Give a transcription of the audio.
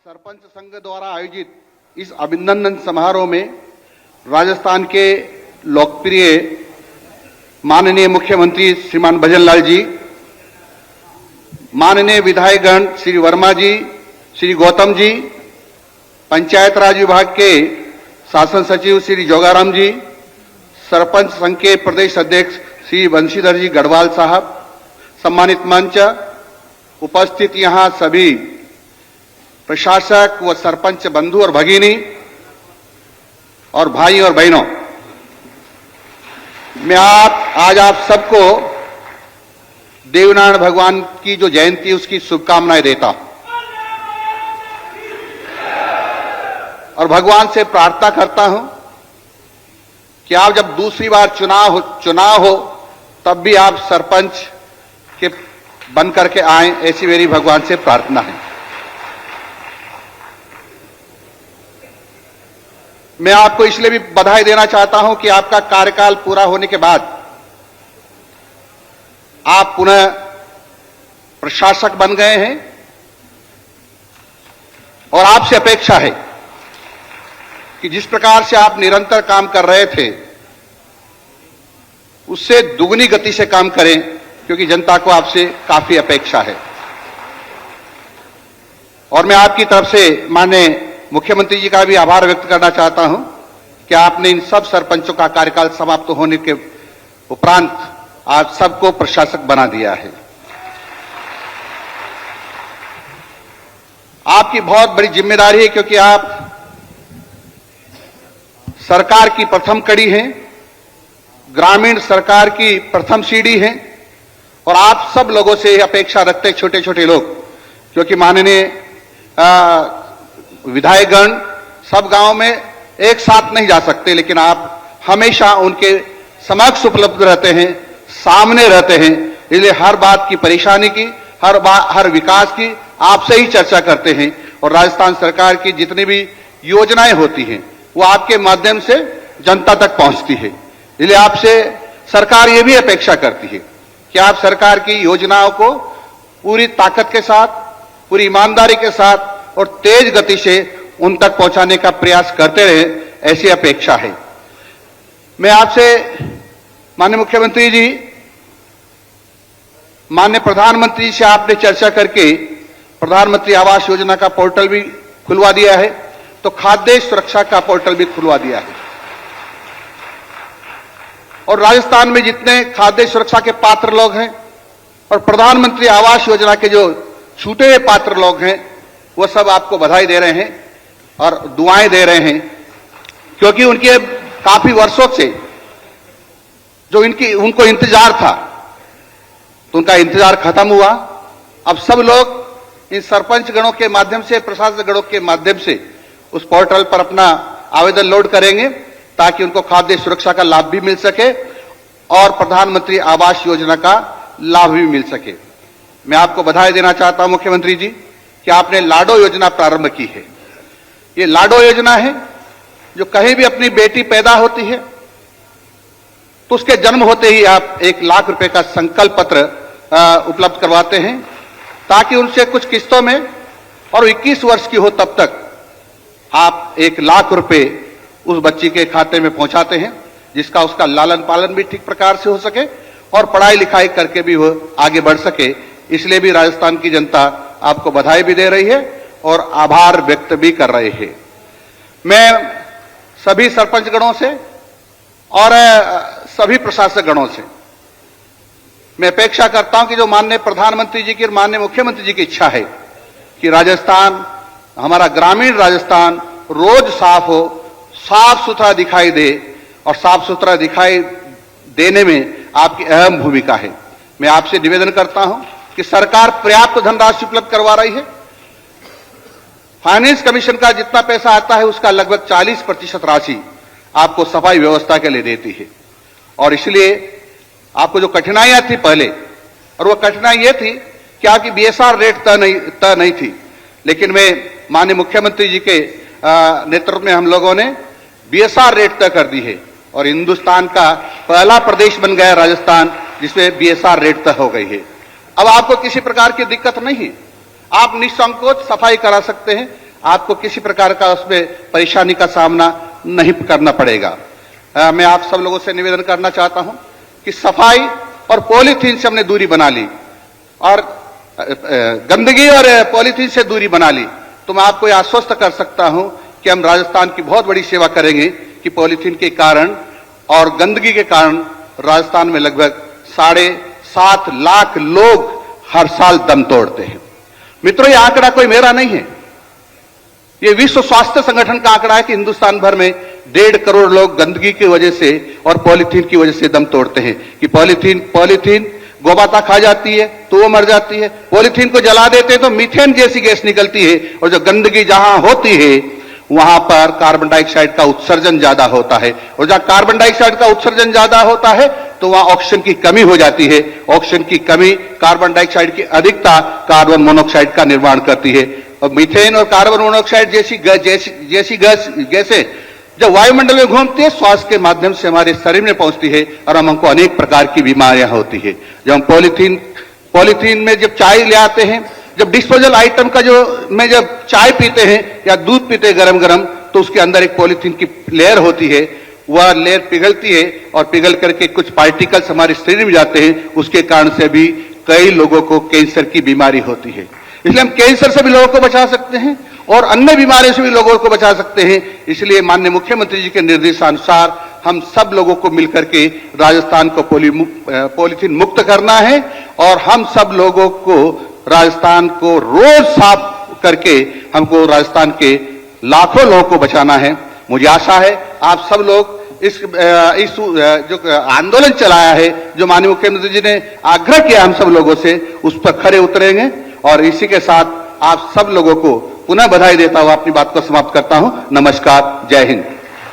सरपंच संघ द्वारा आयोजित इस अभिनंदन समारोह में राजस्थान के लोकप्रिय माननीय मुख्यमंत्री श्रीमान भजनलाल जी, माननीय विधायकगण श्री वर्मा जी, श्री गौतम जी, पंचायत राज विभाग के शासन सचिव श्री जोगाराम जी, सरपंच संघ के प्रदेश अध्यक्ष श्री बंशीधर जी गढ़वाल साहब, सम्मानित मंच, उपस्थित यहां सभी प्रशासक व सरपंच बंधु और भगिनी और भाई और बहनों, मैं आज आप सबको देवनारायण भगवान की जो जयंती है उसकी शुभकामनाएं देता हूं और भगवान से प्रार्थना करता हूं कि आप जब दूसरी बार चुनाव हो तब भी आप सरपंच के बन करके आए, ऐसी मेरी भगवान से प्रार्थना है। मैं आपको इसलिए भी बधाई देना चाहता हूं कि आपका कार्यकाल पूरा होने के बाद आप पुनः प्रशासक बन गए हैं और आपसे अपेक्षा है कि जिस प्रकार से आप निरंतर काम कर रहे थे उससे दुगनी गति से काम करें, क्योंकि जनता को आपसे काफी अपेक्षा है। और मैं आपकी तरफ से माननीय मुख्यमंत्री जी का भी आभार व्यक्त करना चाहता हूं कि आपने इन सब सरपंचों का कार्यकाल समाप्त होने के उपरांत आज सबको प्रशासक बना दिया है। आपकी बहुत बड़ी जिम्मेदारी है, क्योंकि आप सरकार की प्रथम कड़ी हैं, ग्रामीण सरकार की प्रथम सीढ़ी हैं और आप सब लोगों से अपेक्षा रखते छोटे छोटे लोग, क्योंकि माननीय विधायकगण सब गांव में एक साथ नहीं जा सकते, लेकिन आप हमेशा उनके समक्ष उपलब्ध रहते हैं, सामने रहते हैं, इसलिए हर बात की परेशानी की, हर विकास की आपसे ही चर्चा करते हैं और राजस्थान सरकार की जितनी भी योजनाएं होती हैं वो आपके माध्यम से जनता तक पहुंचती है। इसलिए आपसे सरकार ये भी अपेक्षा करती है कि आप सरकार की योजनाओं को पूरी ताकत के साथ, पूरी ईमानदारी के साथ और तेज गति से उन तक पहुंचाने का प्रयास करते रहे, ऐसी अपेक्षा है। मैं आपसे माननीय मुख्यमंत्री जी, माननीय प्रधानमंत्री से आपने चर्चा करके प्रधानमंत्री आवास योजना का पोर्टल भी खुलवा दिया है, तो खाद्य सुरक्षा का पोर्टल भी खुलवा दिया है और राजस्थान में जितने खाद्य सुरक्षा के पात्र लोग हैं और प्रधानमंत्री आवास योजना के जो छूटे हुए पात्र लोग हैं वो सब आपको बधाई दे रहे हैं और दुआएं दे रहे हैं, क्योंकि उनके काफी वर्षों से जो उनको इंतजार था तो उनका इंतजार खत्म हुआ। अब सब लोग इन सरपंच गणों के माध्यम से, प्रशासक गणों के माध्यम से उस पोर्टल पर अपना आवेदन लोड करेंगे ताकि उनको खाद्य सुरक्षा का लाभ भी मिल सके और प्रधानमंत्री आवास योजना का लाभ भी मिल सके। मैं आपको बधाई देना चाहता हूं मुख्यमंत्री जी कि आपने लाडो योजना प्रारंभ की है। ये लाडो योजना है जो कहीं भी अपनी बेटी पैदा होती है तो उसके जन्म होते ही आप 1 लाख रुपए का संकल्प पत्र उपलब्ध करवाते हैं, ताकि उनसे कुछ किस्तों में और 21 वर्ष की हो तब तक आप 1 लाख रुपए उस बच्ची के खाते में पहुंचाते हैं, जिसका उसका लालन पालन भी ठीक प्रकार से हो सके और पढ़ाई लिखाई करके भी वो आगे बढ़ सके। इसलिए भी राजस्थान की जनता आपको बधाई भी दे रही है और आभार व्यक्त भी कर रहे हैं। मैं सभी सरपंच गणों से और सभी प्रशासक गणों से मैं अपेक्षा करता हूं कि जो माननीय प्रधानमंत्री जी की और माननीय मुख्यमंत्री जी की इच्छा है कि राजस्थान, हमारा ग्रामीण राजस्थान रोज साफ हो, साफ सुथरा दिखाई दे और साफ सुथरा दिखाई देने में आपकी अहम भूमिका है। मैं आपसे निवेदन करता हूं कि सरकार पर्याप्त धनराशि उपलब्ध करवा रही है। फाइनेंस कमीशन का जितना पैसा आता है उसका लगभग 40% राशि आपको सफाई व्यवस्था के लिए देती है और इसलिए आपको जो कठिनाइयां थी पहले, और वो कठिनाई ये थी कि आपकी बीएसआर रेट तय नहीं थी, लेकिन मैं माननीय मुख्यमंत्री जी के नेतृत्व में हम लोगों ने बीएसआर रेट तय कर दी है और हिंदुस्तान का पहला प्रदेश बन गया राजस्थान जिसमें बीएसआर रेट तय हो गई है। अब आपको किसी प्रकार की दिक्कत नहीं है, आप निसंकोच सफाई करा सकते हैं, आपको किसी प्रकार का उसमें परेशानी का सामना नहीं करना पड़ेगा। मैं आप सब लोगों से निवेदन करना चाहता हूं कि सफाई और पॉलीथीन से हमने दूरी बना ली और गंदगी और पॉलीथीन से दूरी बना ली, तो मैं आपको आश्वस्त कर सकता हूं कि हम राजस्थान की बहुत बड़ी सेवा करेंगे कि पॉलीथीन के कारण और गंदगी के कारण राजस्थान में लगभग 7.5 लाख लोग हर साल दम तोड़ते हैं। मित्रों, यह आंकड़ा कोई मेरा नहीं है, यह विश्व स्वास्थ्य संगठन का आंकड़ा है कि हिंदुस्तान भर में 1.5 करोड़ लोग गंदगी की वजह से और पॉलीथीन की वजह से दम तोड़ते हैं। कि पॉलीथीन गोमाता खा जाती है तो वो मर जाती है, पॉलीथीन को जला देते हैं तो मीथेन जैसी गैस निकलती है, और जो गंदगी जहां होती है वहां पर कार्बन डाइऑक्साइड का उत्सर्जन ज्यादा होता है, और जहां कार्बन डाइऑक्साइड का उत्सर्जन ज्यादा होता है तो वहां ऑक्सीजन की कमी हो जाती है। ऑक्सीजन की कमी कार्बन डाइऑक्साइड की अधिकता कार्बन मोनोऑक्साइड का निर्माण करती है, और मीथेन और कार्बन मोनोऑक्साइड जैसी गैसें जब वायुमंडल में घूमती है, श्वास के माध्यम से हमारे शरीर में पहुंचती है और हमको अनेक प्रकार की बीमारियां होती है। जब हम पॉलीथीन में जब चाय ले आते हैं, जब डिस्पोजल आइटम का जब चाय पीते हैं या दूध पीते हैं गरम गरम, तो उसके अंदर एक पॉलीथीन की लेयर होती है, वह लेयर पिघलती है और पिघल करके कुछ पार्टिकल्स हमारे शरीर में जाते हैं, उसके कारण से भी कई लोगों को कैंसर की बीमारी होती है। इसलिए हम कैंसर से भी लोगों को बचा सकते हैं और अन्य बीमारियों से भी लोगों को बचा सकते हैं। इसलिए माननीय मुख्यमंत्री जी के निर्देशानुसार हम सब लोगों को मिलकर के राजस्थान को पॉलीथीन मुक्त करना है, और हम सब लोगों को राजस्थान को रोज साफ करके हमको राजस्थान के लाखों लोगों को बचाना है। मुझे आशा है आप सब लोग इस जो आंदोलन चलाया है, जो माननीय मुख्यमंत्री जी ने आग्रह किया हम सब लोगों से, उस पर खरे उतरेंगे। और इसी के साथ आप सब लोगों को पुनः बधाई देता हुआ अपनी बात को समाप्त करता हूं। नमस्कार, जय हिंद।